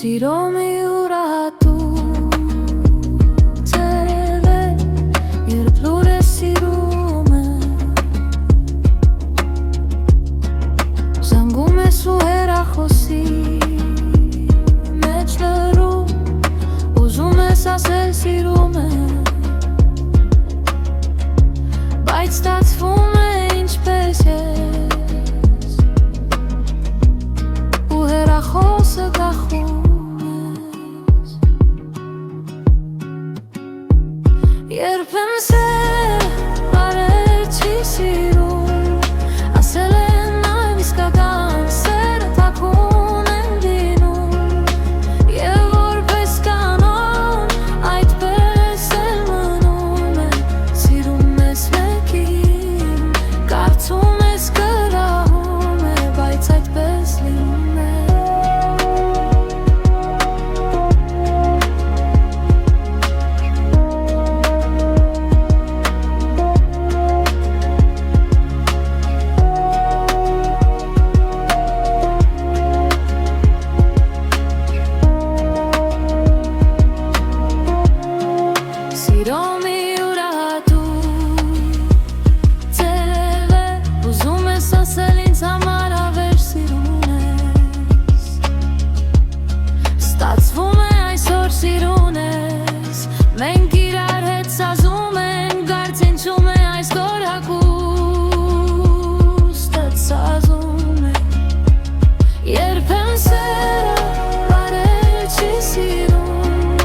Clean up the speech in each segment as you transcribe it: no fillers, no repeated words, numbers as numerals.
Սիրո մի ուրախություն ձև է, երբ լուր է սիրում է, զանգում ես ու հեռախոսի մեջ լռում, ուզում ես ասել սիրում է, բայց ստացվում է ինչպես ես, ու հեռախոսը կախում Երբեմն սերը բարեր չի սիրում, ասել են այլ իսկական սերը թաքուն են լինում, և որպես կանոն այդպես էլ մնում է, սիրում ես մեկին, կարծում ես կրահում է, բայց այդպես լինում է Սիրո մի ուրախություն ձև է, ուզում ես ասել ինձ համար ավեր սիրուն ես, ստացվում է այսօր սիրուն ես, մենք իրար հետ սազում ենք, գարցենչում է այս գորհագուստը սազում ենք, երբեմն սերը բարեր չի սիրում,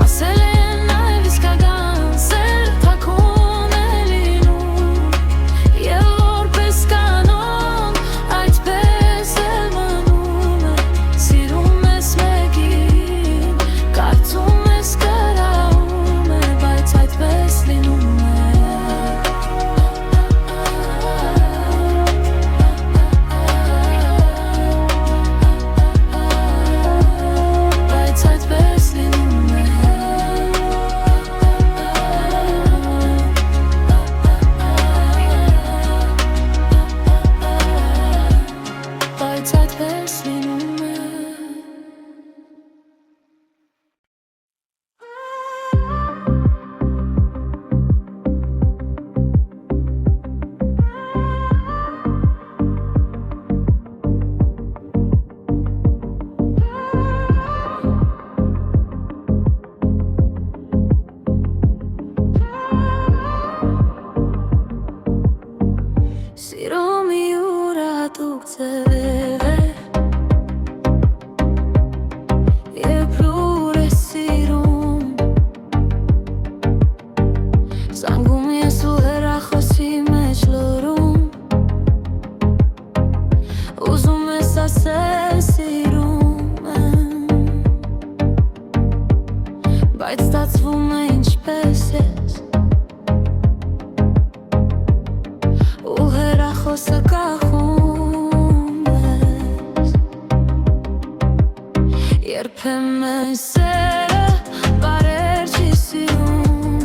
ասել է Սիրո մի ուրախություն ձև է, երբ լուր է սիրում, զանգում ես ու հեռախոսի մեջ լռում, ուզում ես ասել սիրում եմ, բայց ստացվում է ինչպես ես, ու հեռախոսը կախում ես, երբեմն սերը բարեր չի սիրում,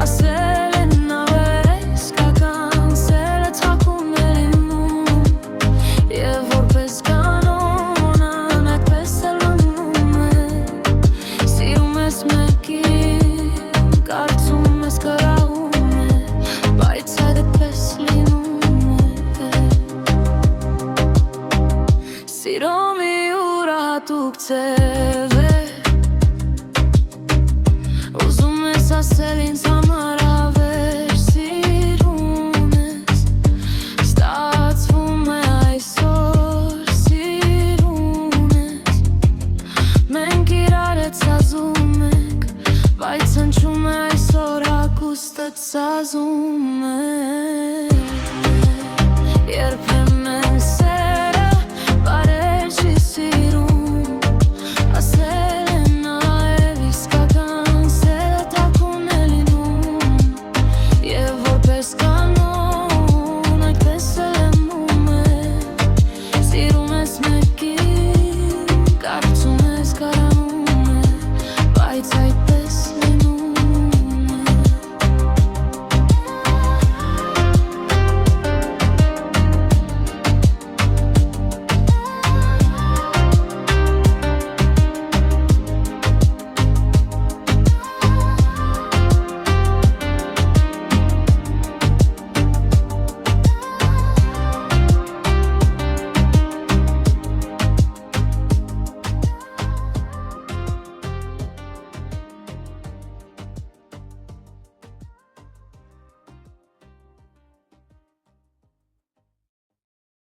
ասել են ավեր իսկական սերը թաքուն է լինում, և որպես կանոն այդպես էլ մնում է, սիրում ես մեկին, կարծում ես կրահում է, բայց այդպես Սիրո մի ուրախություն ձև է, ուզում ես ասել ինձ համար ավեր սիրուն ես, ստացվում է այսօր սիրուն ես, մենք իրար հետ սազում ենք, բայց հնչում է այսօր հագուստը սազում է, երբ